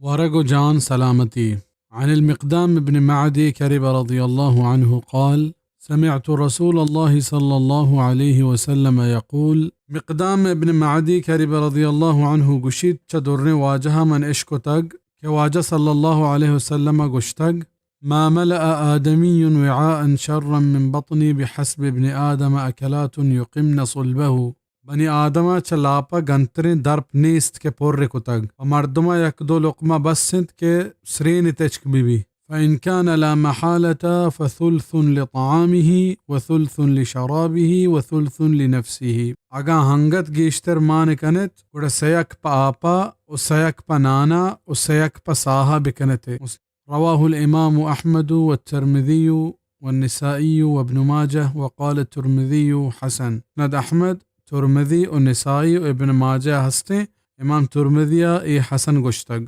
ورق جان سلامتي. عن المقدام بن معدي كرب رضي الله عنه قال: سمعت رسول الله صلى الله عليه وسلم يقول: مقدام بن معدي كرب رضي الله عنه قشيد چدرن واجه من اشكتق كواجه صلى الله عليه وسلم قشتق: ما ملأ آدمي وعاء شرا من بطني بحسب ابن آدم أكلات يقمن صلبه. بني آدم چلاپا گنترین درپ نیست که پر کتگ و مردم یک دو لقمه بسند که سرین تشک بی. فإن كان لا محالة فثلث لطعامه وثلث لشرابه وثلث لنفسه. اگا هنگت گیشتر مان کنت گوڑا سیک پا آپا و سیک پا نانا و سیک پا ساها بکنت. رواه الإمام أحمد والترمذي والنسائي وابن ماجه وقال الترمذي حسن. ند أحمد ترمذی و نسائی و ابن ماجه هستے. امام ترمذیہ ای حسن گشتگ.